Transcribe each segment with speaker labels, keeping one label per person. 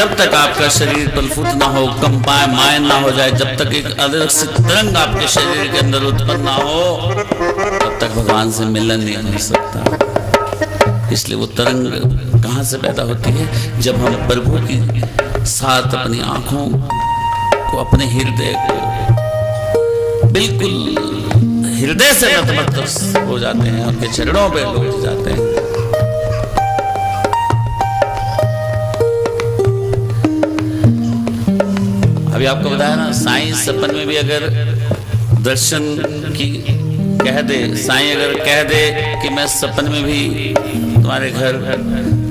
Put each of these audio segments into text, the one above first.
Speaker 1: जब तक आपका शरीर पलफुत ना हो, कंपायमान ना हो जाए, जब तक एक अलग से तरंग आपके शरीर के अंदर उत्पन्न ना हो, तब तक भगवान से मिलन नहीं हो सकता। इसलिए वो तरंग कहाँ से पैदा होती है? जब हम प्रभु की साथ अपनी आंखों को, अपने हृदय को बिल्कुल हृदय से नतमस्तक हो जाते हैं, उनके चरणों पे लौट जाते हैं। अभी आपको बताया ना, साईं सपन में भी अगर दर्शन की कह दे, साईं अगर कह दे कि मैं सपन में भी तुम्हारे घर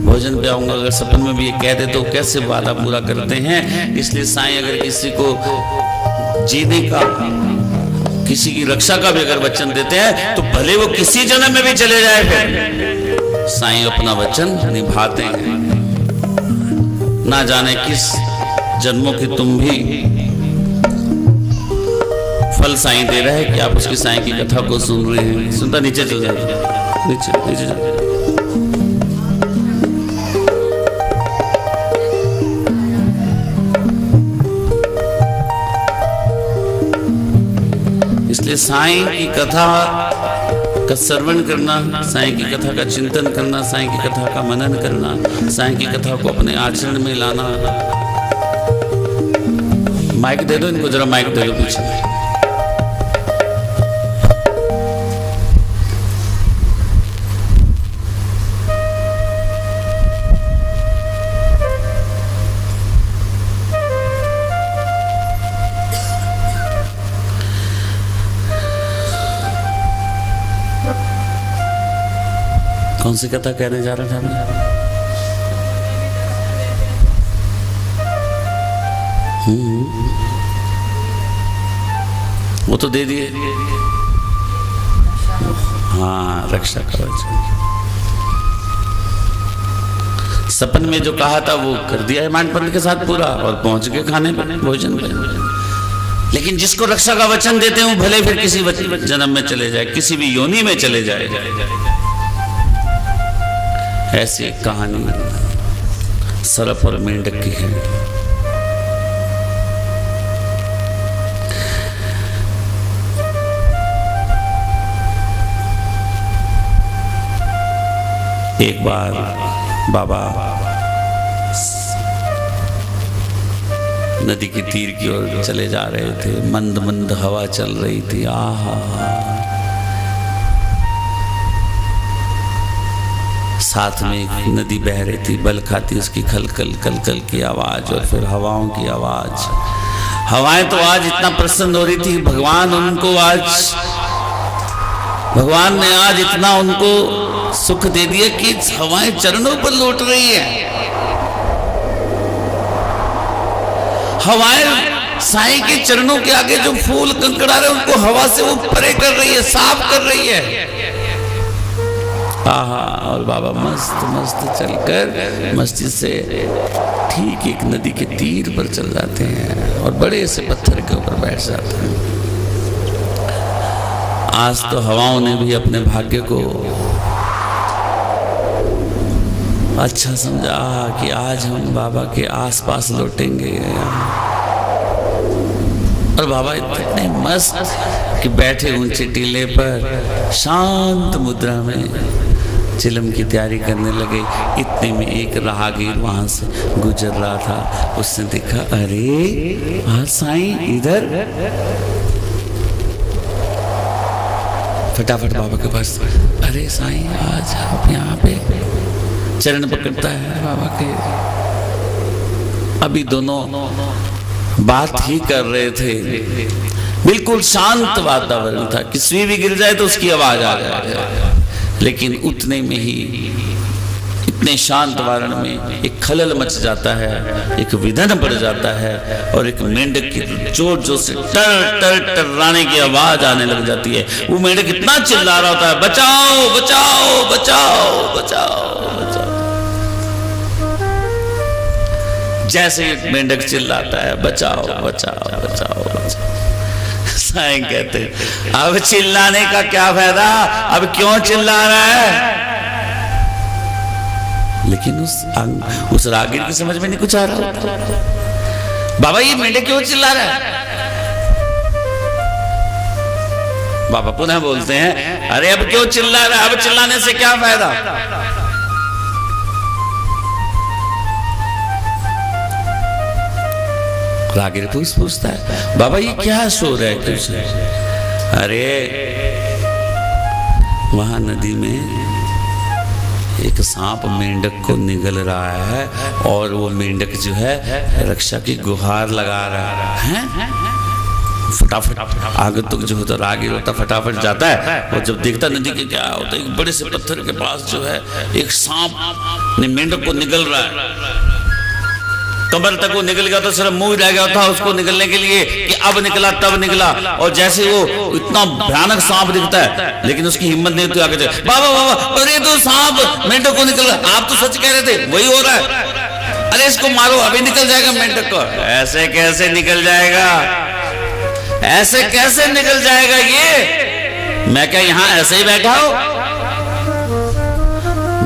Speaker 1: भोजन पे आऊंगा, अगर सपन में भी ये कह दे तो कैसे वादा पूरा करते हैं। इसलिए साईं अगर किसी को जीने का, किसी की रक्षा का भी अगर वचन देते हैं तो भले वो किसी जन्म में भी चले जाए, फिर साईं अपना वचन निभाते हैं। ना जाने किस जन्मों की तुम भी फल साईं दे रहे हैं कि आप उसकी साईं की कथा को सुन रहे हैं। सुनता नीचे चल जाए, नीचे नीचे चल। इसलिए साईं की कथा का श्रवण करना, साईं की कथा का चिंतन करना, साईं की कथा का मनन करना, साईं की कथा को अपने आचरण में लाना। माइक दे दो इनको, जरा माइक दे दो पीछे। कौन सी कथा कहने जा रहे थे हम? वो तो दे दिए। हाँ, रक्षा कवच। सपन में जो कहा था वो कर दिया है मानपंथ के साथ पूरा, और पहुंच गए खाने पे, भोजन पे। लेकिन जिसको रक्षा का वचन देते हैं वो भले फिर किसी जन्म में चले जाए, किसी भी योनि में चले जाए। ऐसी एक कहानी सर्प और मेंढक की है। एक बार बाबा नदी के तीर की ओर चले जा रहे थे। मंद मंद हवा चल रही थी। आहा, साथ में एक नदी बह रही थी, बल खाती उसकी खलखल कलकल की आवाज, और फिर हवाओं की आवाज। हवाएं तो आज इतना प्रसन्न हो रही थी, भगवान ने आज इतना उनको सुख दे दिया कि हवाएं चरणों पर लौट रही है। हवाएं साईं के चरणों के आगे जो फूल कंकड़ा रहे उनको हवा से वो परे कर रही है, साफ कर रही है। आहा, और बाबा मस्त मस्त चलकर मस्ती से ठीक एक नदी के तीर पर चल जाते हैं और बड़े से पत्थर के ऊपर बैठ जाते हैं। आज तो हवाओं ने भी अपने भाग्य को अच्छा समझा कि आज हम बाबा के आसपास लौटेंगे। और बाबा इतने मस्त कि बैठे ऊंचे टीले पर शांत मुद्रा में चिलम की तैयारी करने लगे। इतने में एक राहगीर वहां से गुजर रहा था। उसने देखा, अरे आज साईं इधर। फटाफट बाबा के पास, अरे साईं आज आप यहाँ पे। चरण पकड़ता है बाबा के। अभी दोनों बात ही कर रहे थे, बिल्कुल शांत वातावरण था कि सुई भी गिर जाए तो उसकी आवाज आ जाए। लेकिन उतने में ही इतने शांत वातावरण में एक खलल मच जाता है, एक विधन पड़ जाता है और एक मेंढक की जोर जोर से टर टर टर्राने की आवाज आने लग जाती है। वो मेंढक इतना चिल्ला रहा होता है, बचाओ बचाओ बचाओ बचाओ बचाओ। जैसे एक मेंढक चिल्लाता है, बचाओ बचाओ बचाओ बचाओ, साईं कहते अब चिल्लाने का क्या फायदा, अब क्यों चिल्ला रहा है? लेकिन उस राहगीर की समझ में नहीं कुछ आ रहा था। बाबा ये मेंढक क्यों चिल्ला रहा है? बाबा पुनः बोलते हैं, अरे अब क्यों चिल्ला रहा है? अब चिल्लाने से क्या फायदा? राहगीर पूछता है, बाबा ये क्या शोर है तुझे? अरे वहां नदी में एक सांप मेंढक को निगल रहा है और वो मेंढक जो है रक्षा की गुहार लगा रहा है। फटाफट आगे तक जो होता राहगीर होता फटाफट जाता है और जब देखता नदी के क्या होता है, एक बड़े से पत्थर के पास जो है एक सांप ने मेंढक को निगल रहा है। कमर तक वो निकल गया तो सिर्फ मुंह रह गया था उसको निकलने के लिए कि अब निकला तब निकला। और जैसे वो इतना भयानक सांप दिखता है लेकिन उसकी हिम्मत नहीं होती आगे से, बाबा बाबा अरे तो सांप मेंढक को निकल रहा, आप तो सच कह रहे थे वही हो रहा है, अरे इसको मारो अभी निकल जाएगा मेंढक को। ऐसे कैसे निकल जाएगा? ऐसे कैसे निकल जाएगा? ये मैं क्या यहाँ ऐसे ही बैठा हूं?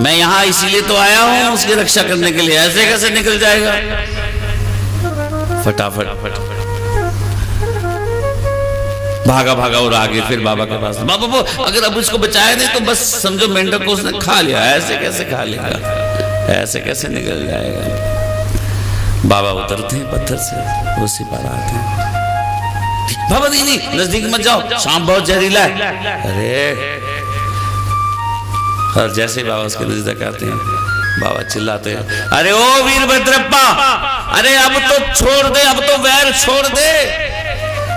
Speaker 1: मैं यहां इसीलिए तो आया हूं उसकी रक्षा करने के लिए, ऐसे कैसे निकल जाएगा? फटाफट भागा भागा और आगे फिर बाबा के पास, बाबा वो अगर अब उसको बचाया नहीं तो बस समझो मेंढक को उसने खा लिया। ऐसे कैसे खा लेगा? ऐसे कैसे निकल जाएगा? बाबा उतरते हैं पत्थर से, उसी पर आते हैं, बाबा नहीं नजदीक मत जाओ, सांप बहुत जहरीला है। अरे और जैसे ही बाबा उसके नजदीक आते हैं बाबा चिल्लाते हैं, अरे ओ वीरभद्रप्पा, अरे अब तो छोड़ दे, अब तो वैर छोड़ दे,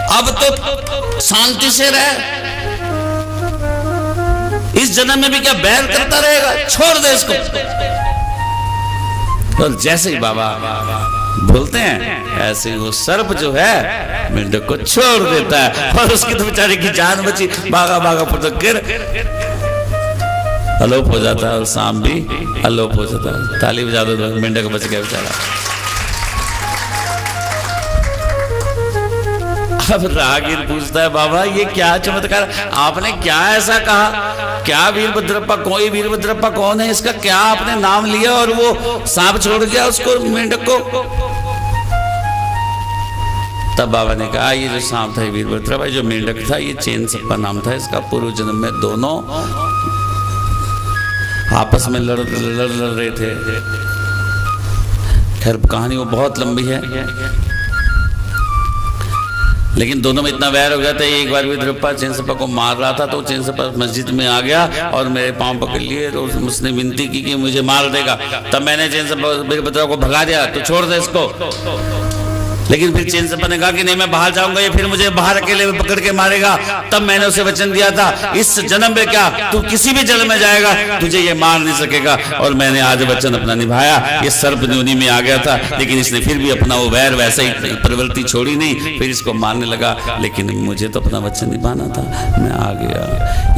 Speaker 1: अब तो शांति से रह, इस जन्म में भी क्या बैर करता रहेगा? छोड़ दे इसको। और जैसे ही बाबा बोलते हैं ऐसे ही वो सर्प जो है मेंढक को छोड़ देता है और उसकी तो बेचारे की जान बची। भागा भागा पटक कर अलोप हो जाता है और सांप भी अलोप हो जाता है। ताली बजा दो, मेंढक बच गया बेचारा। अब राहगीर पूछता है, बाबा ये क्या चमत्कार, आपने क्या ऐसा कहा? क्या वीरभद्रप्पा, कोई वीरभद्रप्पा कौन है? इसका क्या आपने नाम लिया और वो सांप छोड़ गया उसको, मेंढक को? तब बाबा ने कहा, ये जो सांप था वीरभद्रप्पा, जो मेंढक था ये चेनसप्पा नाम था इसका। पूर्व जन्म में दोनों आपस में लड़ रहे थे। खैर कहानी वो बहुत लंबी है, लेकिन दोनों में इतना वैर हो गया था। एक बार वीरभद्रप्पा चेनसप्पा को मार रहा था तो चेनसप्पा मस्जिद में आ गया और मेरे पांव पकड़ लिए तो उसने विनती की कि मुझे मार देगा। तब मैंने चेनसप्पा वीरभद्रप्पा को भगा दिया, तो छोड़ दे इसको। लेकिन फिर चेनसप्पा ने कहा कि नहीं मैं बाहर जाऊंगा, ये फिर मुझे बाहर अकेले में पकड़ के मारेगा। तब मैंने उसे वचन दिया था, इस जन्म में क्या तू किसी भी जन्म में जाएगा तुझे ये मार नहीं सकेगा। और मैंने आज वचन अपना निभाया। ये सर्प योनि में आ गया था लेकिन इसने फिर भी अपना वो वैर वैसे ही प्रवृत्ति छोड़ी नहीं, फिर इसको मारने लगा। लेकिन मुझे तो अपना वचन निभाना था, मैं आ गया।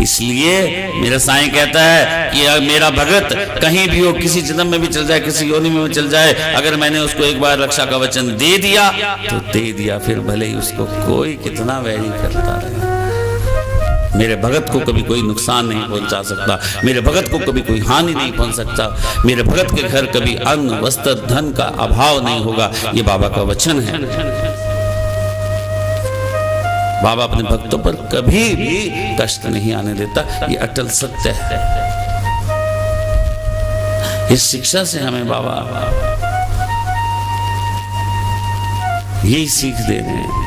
Speaker 1: इसलिए मेरा साईं कहता है कि मेरा भगत कहीं भी हो, किसी जन्म में भी चल जाए, किसी योनि में भी चल जाए, अगर मैंने उसको एक बार रक्षा का वचन दे दिया तो दे दिया, फिर भले ही उसको कोई कितना वैरी करता रहे। मेरे भगत को कभी कोई नुकसान नहीं पहुंचा सकता, मेरे भगत को कभी कोई हानि नहीं पहुंच सकता, मेरे भगत के घर कभी अन्न वस्त्र धन का अभाव नहीं होगा। ये बाबा का वचन है। बाबा अपने भक्तों पर कभी भी कष्ट नहीं आने देता, ये अटल सत्य है। इस शिक्षा से हमें बाबा यही सीख दे रहे हैं।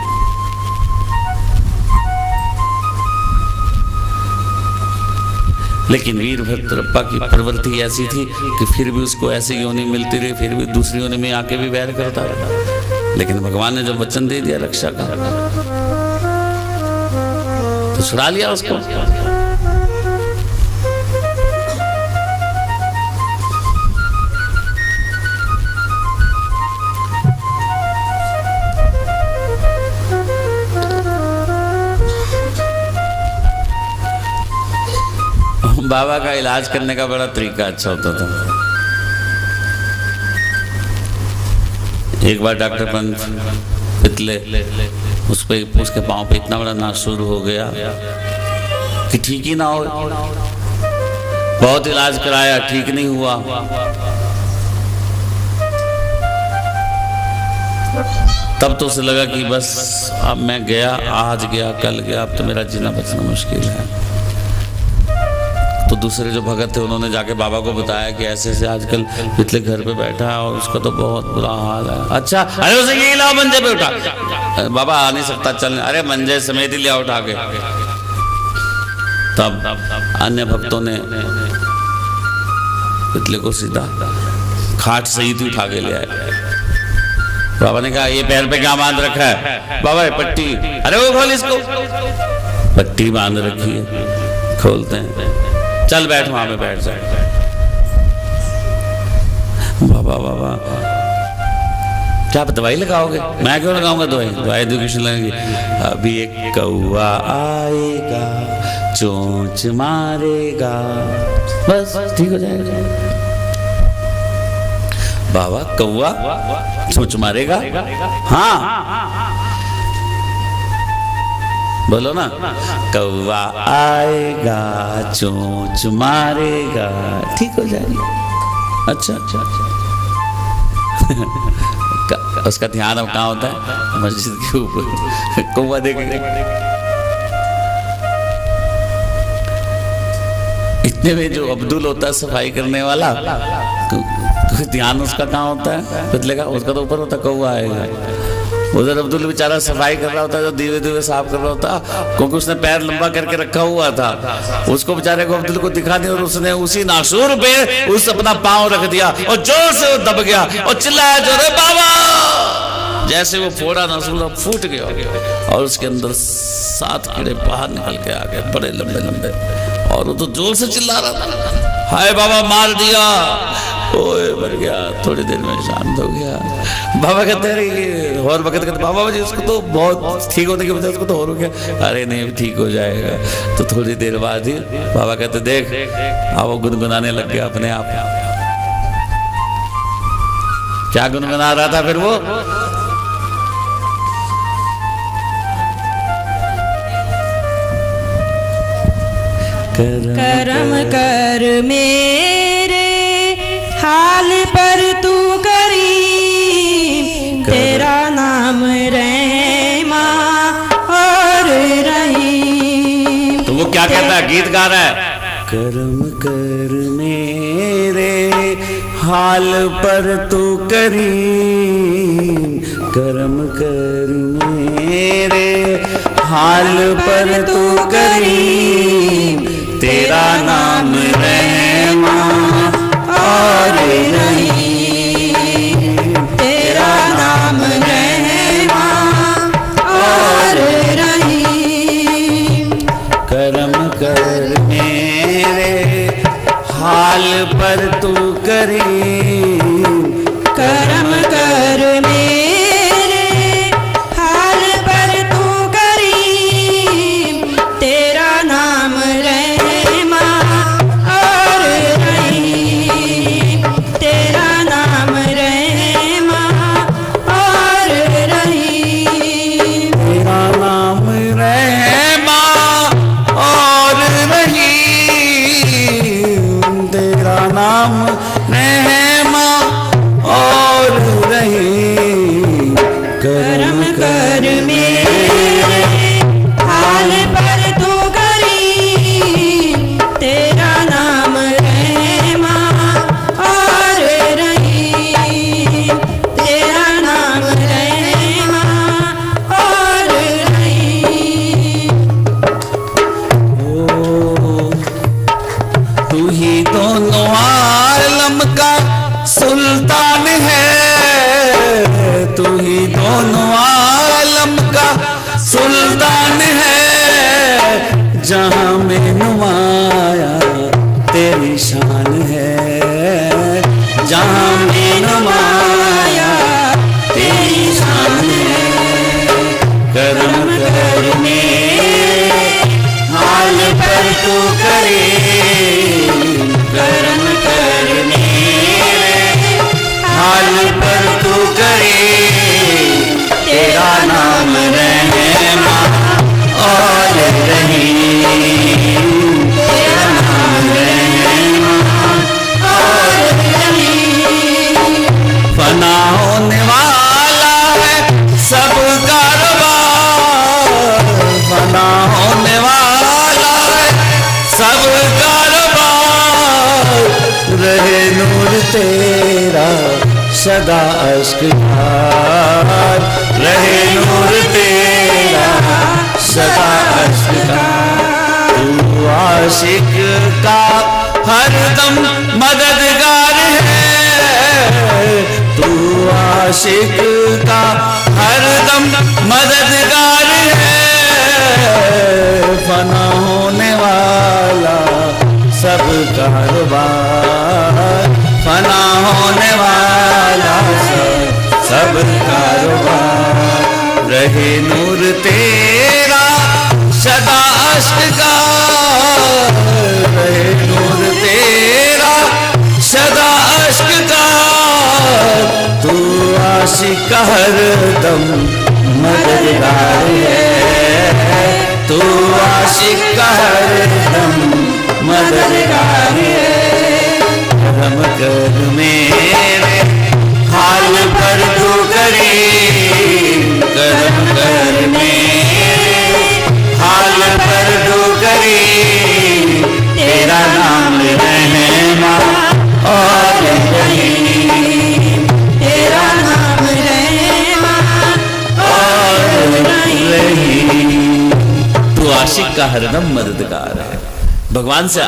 Speaker 1: लेकिन वीरभद्रप्पा की प्रवृत्ति ऐसी थी कि फिर भी उसको ऐसी योनि मिलती रही, फिर भी दूसरी योनि में आके भी वैर करता रहा। लेकिन भगवान ने जब वचन दे दिया रक्षा का तो छुड़ा लिया उसको। बाबा का इलाज करने का बड़ा तरीका अच्छा होता था। एक बार डॉक्टर पंत पितले उसके पांव पे इतना बड़ा नासूर हो गया कि ठीक ही ना हो। बहुत इलाज कराया, ठीक नहीं हुआ। तब तो उसे लगा कि बस अब मैं गया, आज गया कल गया, अब तो मेरा जीना बचना मुश्किल है। तो दूसरे जो भगत थे उन्होंने जाके बाबा को बताया कि ऐसे ऐसे आजकल पिछले घर पे बैठा है और उसका तो बहुत बुरा हाल है। अच्छा, अरे उसे यही लाओ मंजे पे उठा। बाबा आ नहीं सकता, चल। अरे मंजे समेत ही लिया उठा के। तब अन्य भक्तों ने पितले को सीधा खाट सहित ही उठा के ले आए। बाबा ने कहा ये पैर पे क्या बांध रखा है? बाबा पट्टी। अरे वो खोल इसको। पट्टी बांध रखी है, खोलते हैं। चल बैठ, वहां पे बैठ जाए। बाबा बाबा क्या दवाई लगाओगे? मैं क्यों लगाऊंगा दवाई? दवाई तो किसी लगेगी। अभी एक कौआ आएगा, चोंच मारेगा, बस ठीक हो जाएगा। बाबा कौआ चोंच मारेगा? हाँ बोलो ना। कौआ आएगा, चोंच मारेगा, ठीक हो जाएगा। अच्छा अच्छा उसका ध्यान अब कहाँ होता है? मस्जिद के ऊपर। कौआ देखेगा। इतने में जो अब्दुल होता है सफाई करने वाला, तो ध्यान उसका कहाँ होता है? पितले का। उसका तो ऊपर होता है, कौआ आएगा। उधर अब्दुल बेचारा सफाई कर रहा होता है, जो दीवे दीवे साफ कर रहा होता, क्योंकि उसने पैर लंबा करके रखा हुआ था। उसको बेचारे को अब्दुल को दिखा दिया और उसने उसी नासूर पे उस अपना पांव रख दिया और जोर से वो दब गया और चिल्लाया जो रे बाबा। जैसे वो फोड़ा नासूर फूट गया और उसके अंदर 7 कीड़े बाहर निकल के आ गए, बड़े लंबे लंबे। और वो तो जोर से चिल्ला रहा था, हाय बाबा मार दिया। ओए मर गया। थोड़ी देर में शांत हो गया। बाबा कहते हैं और वक्त कहते बाबा जी उसको तो बहुत ठीक होने की वजह उसको तो हो गया। अरे नहीं ठीक हो जाएगा। तो थोड़ी देर बाद ही बाबा कहते देख, अब वो गुनगुनाने लग गया अपने आप। क्या गुनगुना रहा था फिर वो?
Speaker 2: करम कर मेरे हाल पर तू करीम, तेरा नाम रहमा और रहीम।
Speaker 1: तो वो क्या कहता है? गीत गा रहा है। करम कर मेरे हाल पर तू करीम, करम कर मेरे हाल पर तू करीम, तेरा नाम रहमा और रहीम,
Speaker 2: तेरा नाम रहमा और रहीम।
Speaker 1: करम कर मेरे हाल पर तू करीम,
Speaker 2: करम कर मेरे हाल पर तू करीम, तेरा नाम रहमा और रहीम, तेरा नाम रहमा और रहीम।
Speaker 1: तेरा नाम रहमा और रहीम, तेरा नाम रहमा और रहीम।
Speaker 2: करम कर मेरे हाल पर तू करीम, तेरा नाम रहमा और रहीम, तेरा नाम रहमा और रहीम।
Speaker 1: तू ही दोनों आलम नूर तेरा सदा अस्कदार, रहे नूर तेरा सदा अस्कदार। तू आशिक का हरदम मददगार है, तू आशिक का हरदम मददगार है। फना होने वाला सब कारोबार, फना होने वाला सब कारोबार। रहे नूर तेरा सदा अस्कदार, रहे नूर तेरा सदा अस्कदार। तू आशिक का हरदम मददगार है, तू आशिक का हरदम मददगार है। करम कर मेरे हाल पर तू करीम, करम कर मेरे हाल पर तू करीम। तेरा नाम रहमा और रहीम,
Speaker 2: तेरा नाम रहमा और रहीम।
Speaker 1: तू आशिक का हरदम मददगार है। भगवान से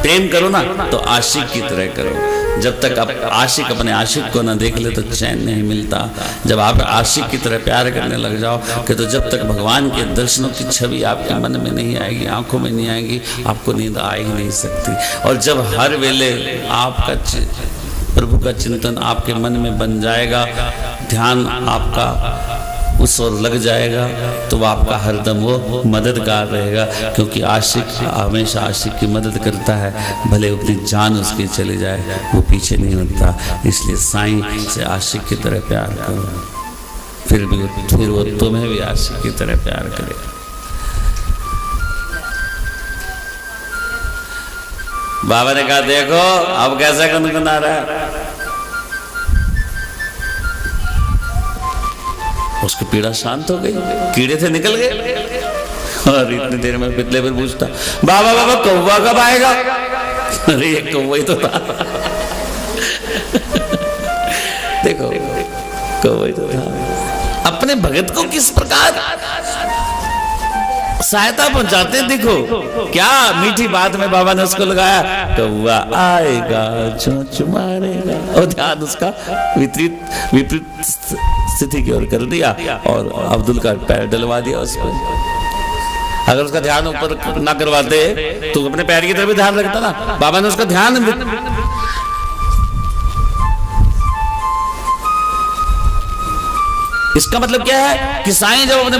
Speaker 1: प्रेम करो ना तो आशिक की तरह करो। जब तक आप आशिक अपने आशिक को ना देख ले तो चैन नहीं मिलता। जब आप आशिक की तरह प्यार करने लग जाओ कि तो जब तक भगवान के दर्शनों की छवि आपके मन में नहीं आएगी, आंखों में नहीं आएगी, आपको नींद आ ही नहीं सकती। और जब हर वेले आपका प्रभु का चिंतन आपके मन में बन जाएगा, ध्यान आपका उस ओर लग जाएगा, तो आपका हरदम वो मददगार रहेगा। क्योंकि आशिक हमेशा आशिक की मदद करता है, भले अपनी जान उसकी चली जाए वो पीछे नहीं होता। इसलिए साईं से आशिक की तरह प्यार करो, फिर वो तुम्हें भी आशिक की तरह प्यार करेगा। बाबा ने कहा देखो अब कैसा गुनगुना रहा है। उसकी पीड़ा शांत हो गई, कीड़े थे निकल गए। और इतनी देर में पितले पर पूछता बाबा बाबा कौवा कब आएगा? अरे ये कौवा ही तो था। देखो कौवा ही तो था। अपने भगत को किस प्रकार सहायता पहुंचाते हैं। देखो क्या मीठी बात में बाबा ने उसको लगाया, कौवा आएगा चोंच मारेगा, और ध्यान उसका विपरीत स्थिति की ओर कर दिया और अब्दुल का पैर डलवा दिया उस पर। अगर उसका ध्यान ऊपर ना करवाते तो अपने पैर की तरफ भी ध्यान रखता ना। बाबा ने उसका ध्यान, इसका मतलब क्या है कि साईं जब अपने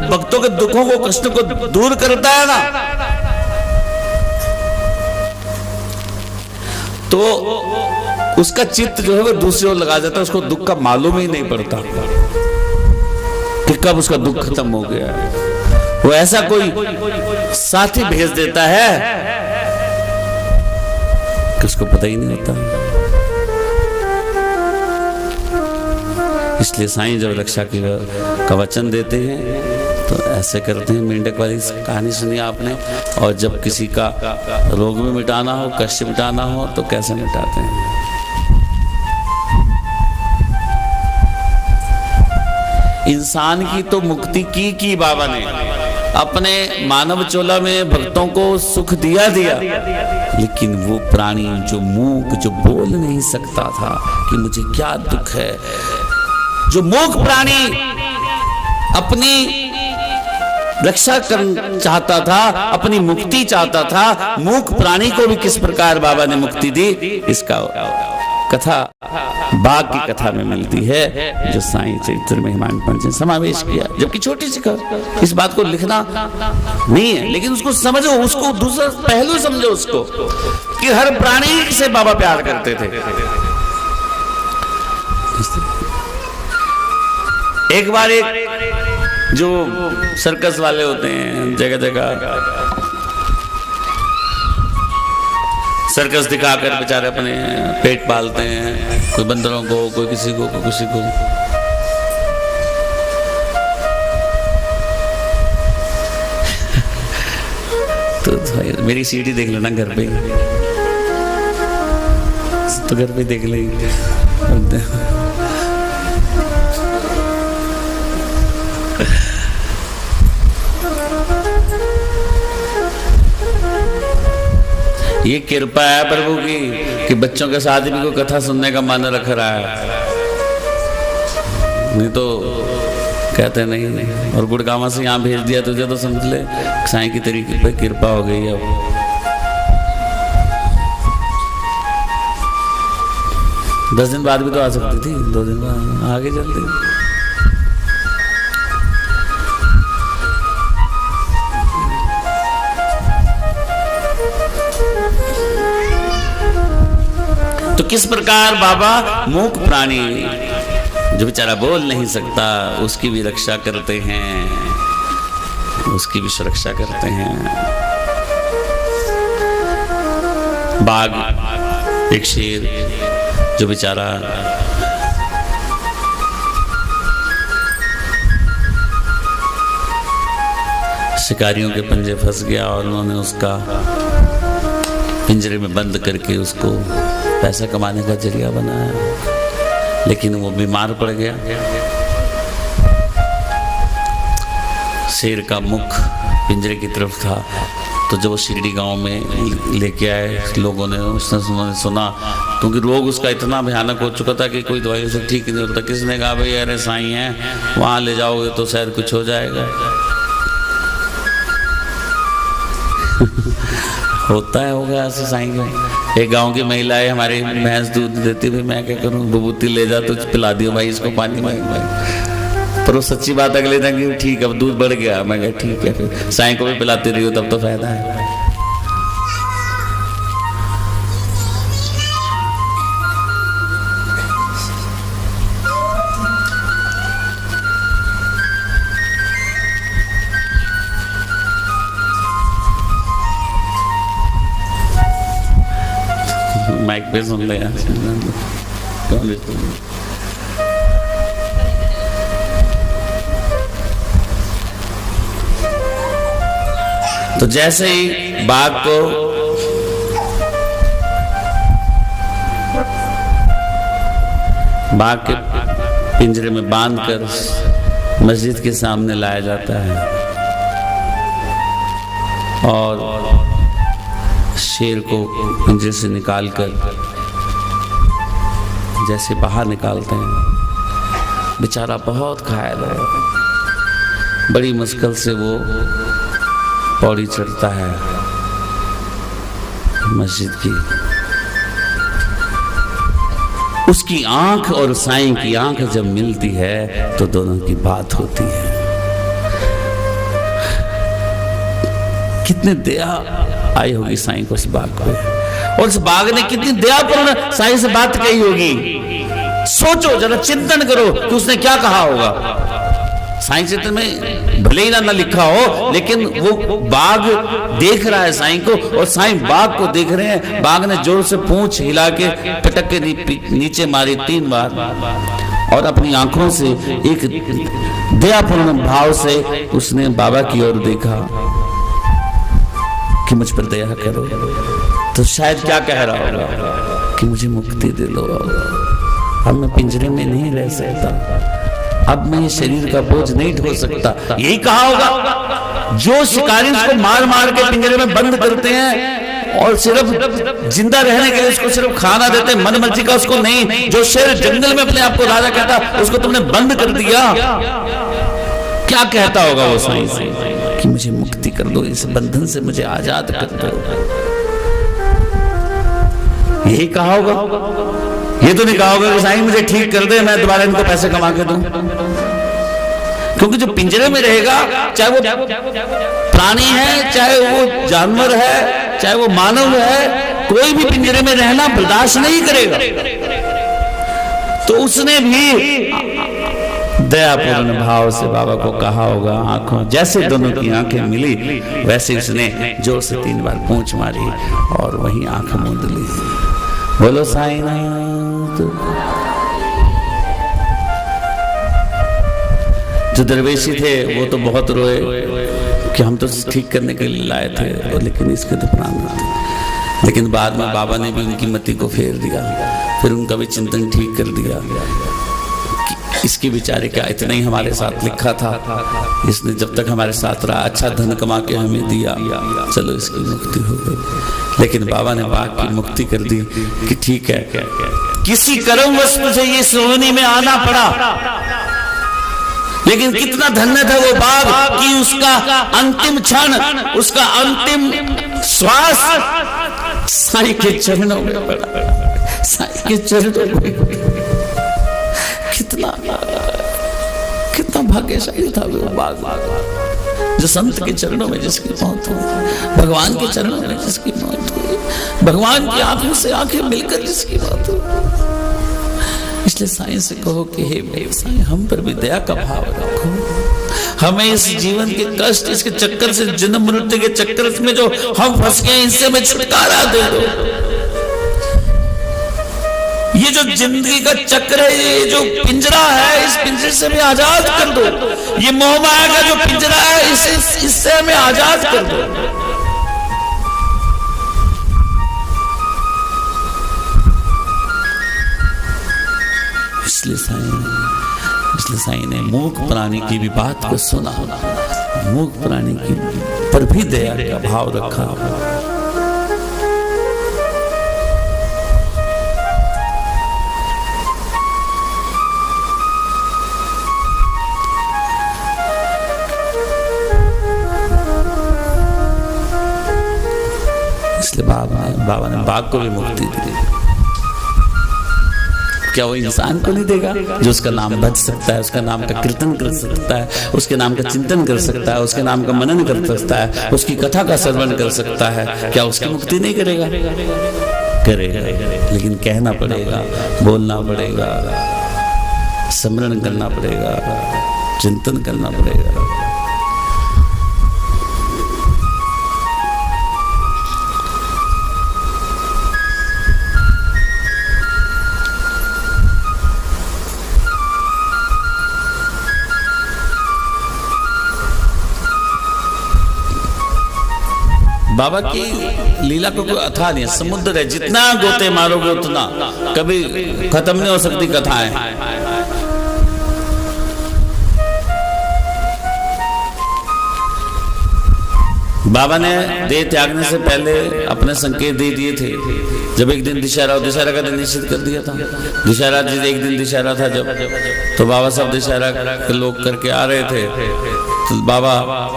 Speaker 1: भक्तों के दुखों को, कष्टों को दूर करता है ना, तो उसका चित्त जो है वो दूसरी ओर लगा जाता है। उसको दुख का मालूम ही नहीं पड़ता कि कब उसका दुख खत्म हो गया है। वो ऐसा कोई साथी भेज देता है कि उसको पता ही नहीं होता। इसलिए साईं जब रक्षा का वचन देते हैं तो ऐसे करते हैं। मेंढक वाली कहानी सुनी आपने। और जब किसी का रोग में मिटाना हो, कष्ट मिटाना हो तो कैसे मिटाते हैं। इंसान की तो मुक्ति की बाबा ने अपने मानव चोला में भक्तों को सुख दिया, लेकिन वो प्राणी जो मूक, जो बोल नहीं सकता था कि मुझे क्या दुख है, जो मूक प्राणी अपनी रक्षा कर चाहता था, अपनी मुक्ति चाहता था, मूक प्राणी को भी किस प्रकार बाबा ने मुक्ति दी, इसका कथा बाघ की कथा में मिलती है, जो साईं चरित्र में हिमांशु पंत ने समावेश किया। जबकि छोटी सी कथा, इस बात को लिखना नहीं है, लेकिन उसको समझो, उसको दूसरा पहलू समझो उसको, कि हर प्राणी से बाबा प्यार करते थे। एक बार एक जो सर्कस वाले होते हैं, जगह जगह सर्कस दिखाकर बेचारे अपने पेट पालते हैं, कोई बंदरों को, कोई किसी को, कोई किसी को। तो मेरी सीढ़ी देख लेना घर पे। तो घर पे देख लेंगे। ये कृपा है प्रभु की कि बच्चों के साथ भी कोई कथा सुनने का मन रख रहा है, नहीं तो कहते नहीं। और गुड़गांव से यहाँ भेज दिया तुझे तो समझ ले साईं की तेरी पे कृपा हो गई। अब 10 दिन बाद भी तो आ सकती थी, 2 दिन बाद आगे जल्दी। तो किस प्रकार बाबा मूक प्राणी जो बेचारा बोल नहीं सकता उसकी भी रक्षा करते हैं, उसकी भी सुरक्षा करते हैं। बाघ एक शेर जो बेचारा शिकारियों के पंजे फंस गया और उन्होंने उसका पिंजरे में बंद करके उसको पैसा कमाने का जरिया बनाया, लेकिन वो बीमार पड़ गया। शेर का मुख पिंजरे की तरफ था, तो जब वो शिरडी गांव में लेके आए लोगों ने, उन्होंने सुना, क्योंकि रोग उसका इतना भयानक हो चुका था कि कोई दवाई से ठीक नहीं होता। किसने कहा भाई अरे साईं है वहाँ ले जाओगे तो शायद कुछ हो जाएगा। होता है होगा ऐसे साईं में। एक गांव की महिलाएं हमारी भैंस दूध देती, भाई मैं क्या करूं, विभूति ले जा तो पिला दियो भाई इसको पानी में भाई। पर वो सच्ची बात अगले दिन की ठीक अब दूध बढ़ गया। मैं कहा ठीक है, फिर साईं को भी पिलाती रही हो तब तो फायदा है। माइक पे सुन ले यार। तो जैसे ही बाघ को बाघ के पिंजरे में बांधकर मस्जिद के सामने लाया जाता है और शेर को पिंजरे से निकालकर जैसे बाहर निकालते हैं, बेचारा बहुत घायल है, बड़ी मुश्किल से वो पौड़ी चढ़ता है मस्जिद की। उसकी आंख और साईं की आंख जब मिलती है तो दोनों की बात होती है। कितने दया आई होगी साईं को उस बाघ को, और उस बाघ ने कितनी दयापूर्ण साईं से बात कही होगी। सोचो जरा, चिंतन करो कि उसने क्या कहा होगा। साईं चित्र में भले ही ना लिखा हो, लेकिन वो बाघ देख रहा है साईं को और साईं बाघ को देख रहे हैं। बाघ ने जोर से पूंछ हिला के पटक के नीचे मारी 3 बार और अपनी आंखों से एक दयापूर्ण भाव से उसने बाबा की ओर देखा कि मुझ पर दया करो। तो शायद क्या कह रहा होगा कि मुझे मुक्ति दे लो, अब मैं पिंजरे में नहीं रह सकता, अब मैं ये शरीर का बोझ नहीं ढो सकता। यही कहा होगा। जो शिकारी उसको मार मार के पिंजरे में बंद करते हैं और सिर्फ जिंदा रहने के लिए उसको सिर्फ खाना देते हैं, मन मर्जी का उसको नहीं। जो शेर जंगल में अपने आप को राजा कहता, उसको तुमने बंद कर दिया। क्या कहता होगा वो साईं से कि मुझे मुक्ति कर दो, इस बंधन से मुझे आजाद कर दो। यही कहा होगा। ये तो नहीं कहा होगा कि साईं मुझे ठीक कर दे, मैं दोबारा इनको पैसे कमा के दूं। क्योंकि जो पिंजरे में रहेगा, चाहे वो प्राणी है, चाहे वो जानवर है, चाहे वो मानव है, कोई भी पिंजरे में रहना बर्दाश्त नहीं करेगा। तो उसने भी दयापूर्ण भाव से बाबा को कहा होगा। आंखों जैसे दोनों की आंखें मिली, वैसे उसने जोर से 3 बार पूंछ मारी और वहीं आंख मूंद ली। बोलो साईनाथ। जो दरवेशी थे वो तो बहुत रोए कि हम तो ठीक करने के लिए लाए थे, लेकिन इसके तो प्राण थे। लेकिन बाद में बाबा ने भी उनकी मति को फेर दिया, फिर उनका भी चिंतन ठीक कर दिया कि इसकी बेचारे क्या इतना ही हमारे साथ लिखा था, इसने जब तक हमारे साथ रहा अच्छा धन कमा के हमें दिया, चलो इसकी मुक्ति हो गई। लेकिन बाबा ने बाघ की मुक्ति कर दी कि ठीक है, किसी कर्मवश मुझे ये श्रोवणी में आना पड़ा, लेकिन कितना धन्य था वो बाघ कि उसका अंतिम क्षण, उसका अंतिम श्वास साईं के चरणों में पड़ा, साईं के चरणों में। कितना भाग्यशाली था वो बाघ, जो संत के चरणों में जिसकी मौत हो, भगवान के चरणों में जिसकी मौत हो, भगवान की आंखों से आंखें मिलकर जिसकी मौत हो। इसलिए साईं से कहो कि हे मेरे साईं, हम पर भी दया का भाव रखो, हमें इस जीवन के कष्ट, इसके चक्कर से, जन्म मृत्यु के चक्कर में जो हम फंस गए, इनसे हमें छुटकारा दे दो। ये जो जिंदगी का चक्र है, ये जो पिंजरा है, इस पिंजरे से हमें आजाद कर दो। ये मोह माया का जो पिंजरा है, इससे हमें आजाद कर दो। इसलिए साईं ने मूक प्राणी की भी बात को सुना, मूक प्राणी की पर भी दया का भाव रखा। इसलिए बाबा ने बाघ को भी मुक्ति दी। क्या वो इंसान को नहीं देगा जो उसका नाम भज सकता है, उसका नाम का कीर्तन कर सकता है, उसके नाम का चिंतन कर सकता है, उसके नाम का मनन कर सकता है, उसकी कथा का श्रवण कर सकता है? क्या उसकी मुक्ति नहीं करेगा? करेगा, लेकिन कहना पड़ेगा, बोलना पड़ेगा, स्मरण करना पड़ेगा, चिंतन करना पड़ेगा। बाबा की लीला को कोई अथा नहीं, समुद्र है, जितना गोते मारोगे उतना, कभी खत्म नहीं हो सकती कथाएं। बाबा ने देह त्यागने से पहले अपने संकेत दे दिए थे। जब एक दिन दशहरा का दिन निश्चित कर दिया था। दशहरा एक दिन दशहरा था जब, तो बाबा साहब दशहरा के लोग करके आ रहे थे, तो बाबा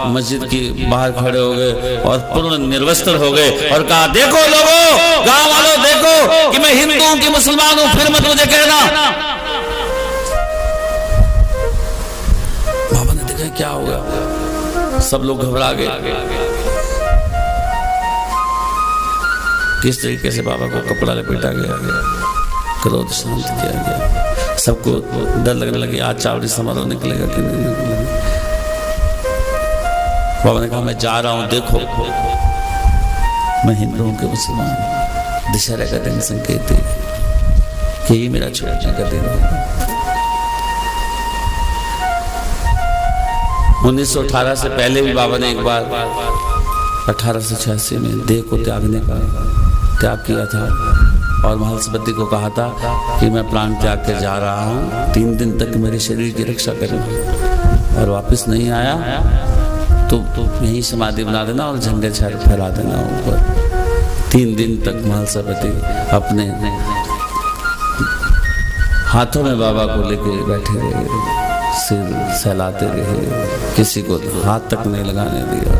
Speaker 1: मस्जिद की बाहर खड़े हो गए और पूर्ण निर्वस्त्र हो गए और कहा, देखो लोगों, गांव वालों, देखो कि मैं हिंदू हूं कि मुसलमान हूं, फिर मत मुझे कहना। बाबा ने देखा क्या हो गया, सब लोग घबरा गए। किस तरीके से बाबा को कपड़ा लपेटा गया, क्रोध शांत किया गया, सबको डर लगने लगे आज चावड़ी समारोह निकलेगा कि नहीं निकलेगा। बाबा ने कहा, मैं जा रहा हूं, देखो मैं हिंदू हूं कि मुसलमान, दशहरा का दिन संकेत है कि यही मेरा छोड़ने का दिन है। 1918 से पहले भी बाबा ने एक बार 1886 में देह को त्यागने का त्याग किया था और महलसपति को कहा था कि मैं प्राण त्याग के जा रहा हूं, 3 दिन तक मेरे शरीर की रक्षा करें, और वापस नहीं आया तो यही समाधि बना देना और झंडे फहरा देना ऊपर। 3 दिन तक महलसपति अपने हाथों में बाबा को लेके बैठे रहे, सिर सहलाते रहे, किसी को हाथ तक नहीं लगाने दिया,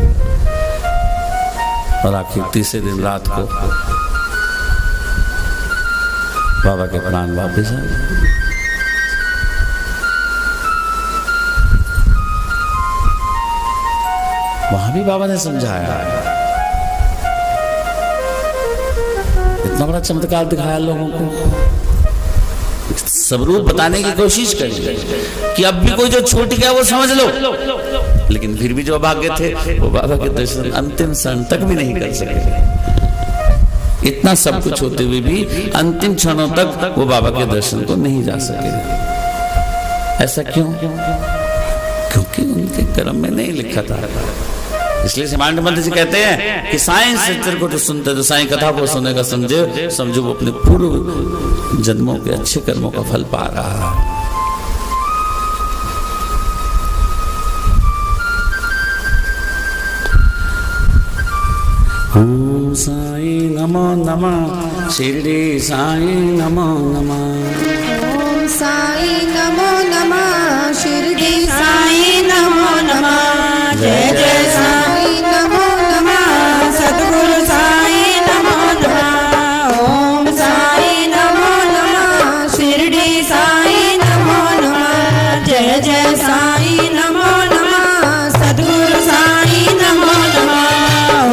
Speaker 1: और आखिर तीसरे दिन रात को बाबा के प्राण वापस आ गए। वहां भी बाबा ने समझाया, इतना बड़ा चमत्कार दिखाया लोगों को, स्वरूप बताने की कोशिश करी कि अब भी कोई जो छूट गया वो समझ लो, लेकिन फिर भी जो अभाग्य थे वो बाबा के दर्शन अंतिम क्षण तक भी नहीं कर सके। इतना सब कुछ होते हुए भी अंतिम क्षणों तक वो बाबा के दर्शन को नहीं जा सके। ऐसा क्यों? क्योंकि उनके कर्म में नहीं लिखा था इसलिए सिमांड मंत्र जी कहते हैं कि साईं सच्चर को तो सुनते, तो साईं कथा को सुनेगा समझो वो अपने पूर्व जन्मों के अच्छे कर्मों का फल पा रहा है। ओम साईं नमो नमः, शिरडी साईं नमो नमः।
Speaker 2: ओम साईं नमो नमः, शिरडी साईं नमो नमः। जय जय साईं नमो नमः, सद्गुरु साईं नमो नमः। ओम साईं नमो नमः, शिरडी साईं नमो नमः। जय जय साईं नमो नमः, सद्गुरु साईं नमो नमः।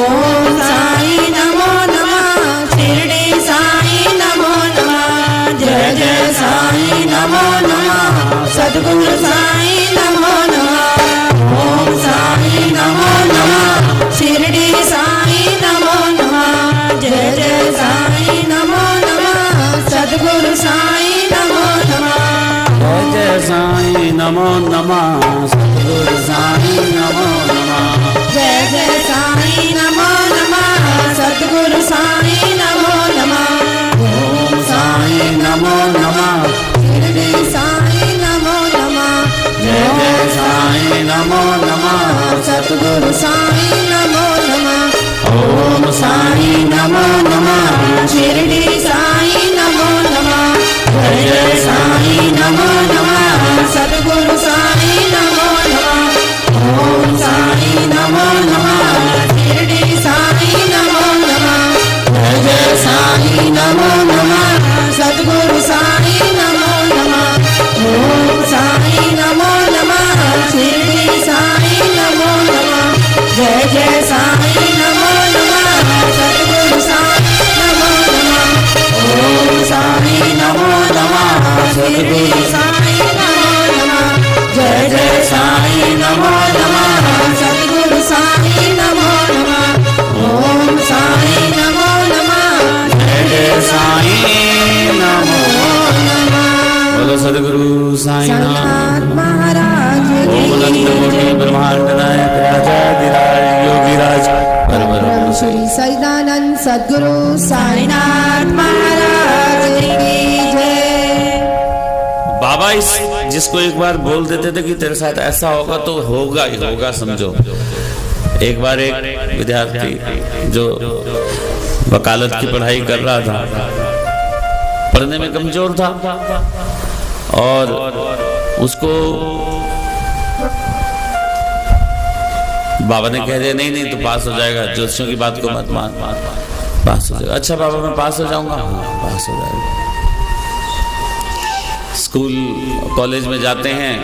Speaker 2: ओम साईं नमो नमः, शिरडी साईं नमो नमः। जय जय साईं नमो नमः, सद्गुरु साईं नमो नमः। ओम साईं नमो नमः, शिरडी साईं नमो नमः। जय जय साईं नमो नमः, सद्गुरु साईं नमो नमः।
Speaker 1: जय जय साईं नमो नमः, सद्गुरु साईं नमो नमः।
Speaker 2: जय जय साईं नमो नमः, सद्गुरु साईं नमो नमः।
Speaker 1: ओम साईं नमो नमः,
Speaker 2: शिरडी साईं नमो नमः।
Speaker 1: जय जय साईं नमो नमः,
Speaker 2: सद्गुरु साईं नमो नमः।
Speaker 1: ओम साईं नमो नमः,
Speaker 2: शिरडी साईं नमो नमः।
Speaker 1: जय जय साईं नमो नमः,
Speaker 2: सद्गुरु साईं नमो नमः। ओम साईं नमो नमः, शिरडी साईं नमो नमः।
Speaker 1: जय जय साईं नमो नमः,
Speaker 2: सद्गुरु साईं नमो नमः। ओम साईं नमो नमः, शिरडी साईं नमो नमः। जय जय साईं नमो नमः, सद्गुरु साईं नमो नमः। ओम साईं नमो नमः, शिरडी साईं नमो नमः। जय जय साईं नमो नमः, सद्गुरु साईं नमो नमः। ओम साईं नमो नमः।
Speaker 1: जय जय साईं नमो
Speaker 2: नमः।
Speaker 1: बोलो सद्गुरु साईनाथ
Speaker 2: महाराज
Speaker 1: ओम अनंत कोटि ब्रह्मांड नायक राजाधिराज योगीराज परम
Speaker 2: श्री सच्चिदानंद सद्गुरु साईनाथ महाराज की जय।
Speaker 1: बाबा जिसको एक बार बोल देते थे कि तेरे साथ ऐसा होगा तो होगा ही होगा, समझो। एक बार एक विद्यार्थी जो वकालत की पढ़ाई कर रहा था, पढ़ने में कमजोर था और उसको बाबा ने कह दिया नहीं नहीं तो पास हो जाएगा, ज्योतिषियों की बात को मत मान, पास हो जाएगा। अच्छा बाबा मैं पास हो जाऊंगा, हाँ पास हो जाएगा। स्कूल कॉलेज में जाते हैं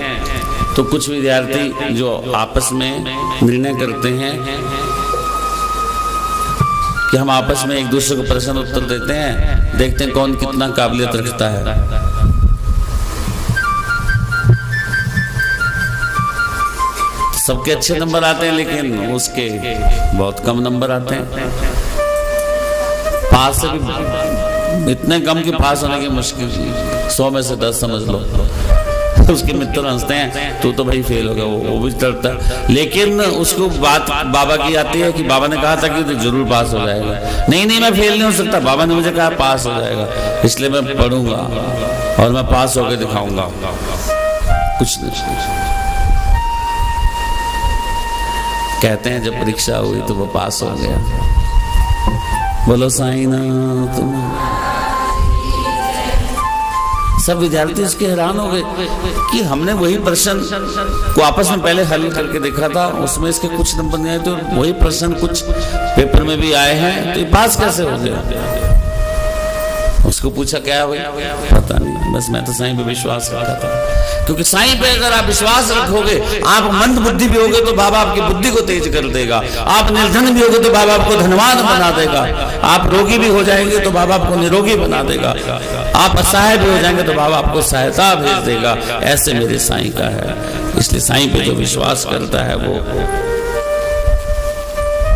Speaker 1: तो कुछ विद्यार्थी जो आपस में निर्णय करते हैं कि हम आपस में एक दूसरे को प्रश्न उत्तर देते हैं, देखते हैं कौन कितना काबिलियत रखता है। सबके अच्छे नंबर आते हैं लेकिन उसके बहुत कम नंबर आते हैं। पास से भी इतने कम कि पास होने की मुश्किल, 100 में से 10 समझ लो। उसके मित्र हंसते हैं तू तो भाई फेल हो गया, वो भी डरता है। लेकिन उसको बात बाबा की आती है कि बाबा ने कहा था कि तो जरूर पास हो जाएगा। नहीं नहीं मैं फेल नहीं हो सकता, बाबा ने मुझे कहा पास हो जाएगा, इसलिए मैं पढ़ूंगा और मैं पास होकर दिखाऊंगा। कुछ नहीं कहते हैं जब परीक्षा हुई तो वो पास हो गया। बोलो साईनाथ। सब विद्यार्थी उसके हैरान हो गए कि हमने वही प्रश्न को आपस में पहले हल करके देखा था, उसमें इसके कुछ नंबर नहीं आए, तो वही प्रश्न कुछ पेपर में भी आए हैं, तो ये पास कैसे हो गया? उसको पूछा क्या हुआ, पता नहीं, बस मैं तो साईं पे विश्वास रखा था। क्योंकि साईं पे अगर आप विश्वास रखोगे, आप मंद बुद्धि भी होगे तो बाबा आपकी बुद्धि को तेज कर देगा, आप निर्धन भी होगे तो बाबा आपको धनवान बना देगा, आप रोगी भी हो जाएंगे तो बाबा आपको निरोगी बना देगा, आप असहाय भी हो जाएंगे तो बाबा आपको सहायता भेज देगा। ऐसे मेरे साईं का है। इसलिए साईं पे जो विश्वास करता है वो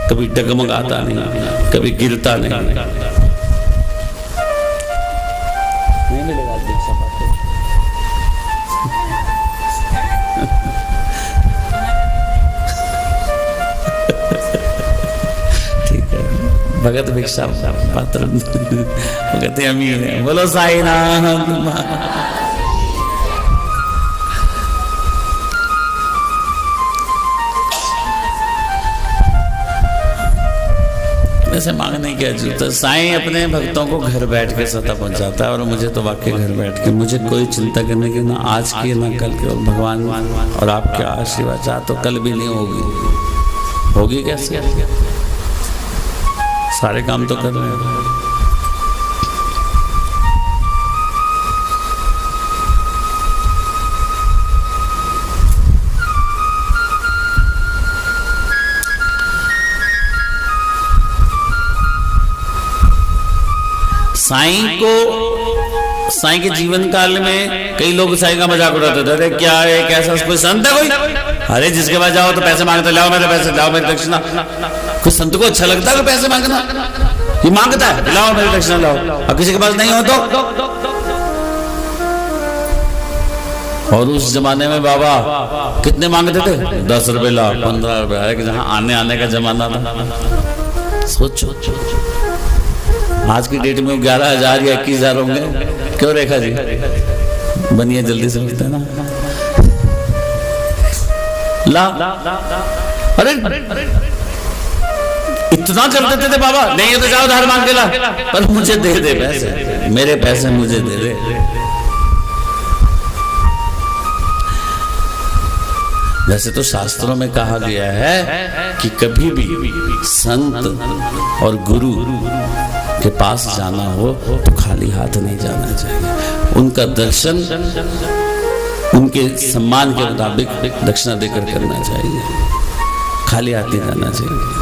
Speaker 1: कभी डगमगाता नहीं, कभी गिरता नहीं। मिलेगा दीक्षा पाते। भगत भिक्षा पात्र वो कहते अमीर है। बोलो साईं नाथ। ऐसे मांगने की जरूरत है। साईं अपने भक्तों को घर बैठ के सता पहुंचाता है, और मुझे तो वाकई घर बैठ के मुझे कोई चिंता करने की ना आज की ना कल की। और भगवान और आपके आशीर्वाद चाह तो कल भी नहीं होगी कैसे? सारे काम तो कर रहे हैं। साईं के जीवन काल में कई लोग साईं का मजाक उड़ाते थे। अरे क्या है, कैसा कोई संत है कोई? अरे जिसके पास जाओ तो पैसे मांगते, लाओ मेरे पैसे, लाओ मेरी दक्षिणा। कोई संत को अच्छा लगता है पैसे मांगना? ये मांगता है, लाओ मेरी दक्षिणा लाओ। अब किसी के पास नहीं हो तो। और उस जमाने में बाबा कितने मांगते थे? 10 रुपए लाओ, 15 रुपए, जहां आने का जमाना था। सोचो आज की डेट में 11,000 या 21,000 होंगे। क्यों रेखा जी? बनिए जल्दी से, उठते ना ला। अरे इतना कर देते थे बाबा। नहीं तो जाओ धार मांग के ला, पर मुझे दे दे पैसे, मेरे पैसे मुझे दे दे। वैसे तो शास्त्रों में कहा गया है कि कभी भी संत और गुरु के पास जाना हो तो खाली हाथ नहीं जाना चाहिए। उनका दर्शन उनके सम्मान के मुताबिक दक्षिणा देकर करना चाहिए, खाली हाथ नहीं जाना चाहिए।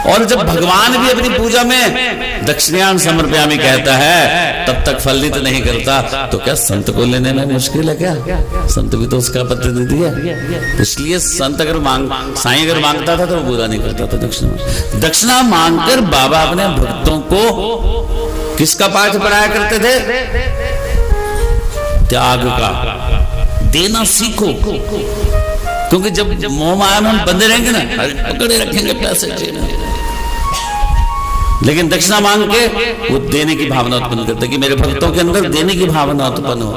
Speaker 1: और जब भगवान भी अपनी पूजा में दक्षिणान समर्पयामि कहता है तब तक फलित नहीं करता, तो क्या संत को लेने में मुश्किल है क्या? संत भी तो उसका प्रतिनिधि है। इसलिए संत अगर साईं अगर मांगता था तो वो बुरा नहीं करता था। दक्षिणा मांगकर बाबा अपने भक्तों को किसका पाठ पढ़ाया करते थे? त्याग का। देना सीखो, क्योंकि जब मोह माया में हम बंधे रहेंगे ना, पकड़े रखेंगे पैसे। लेकिन दक्षिणा मांग के वो देने की भावना उत्पन्न करते कि मेरे भक्तों के अंदर देने की भावना उत्पन्न हो।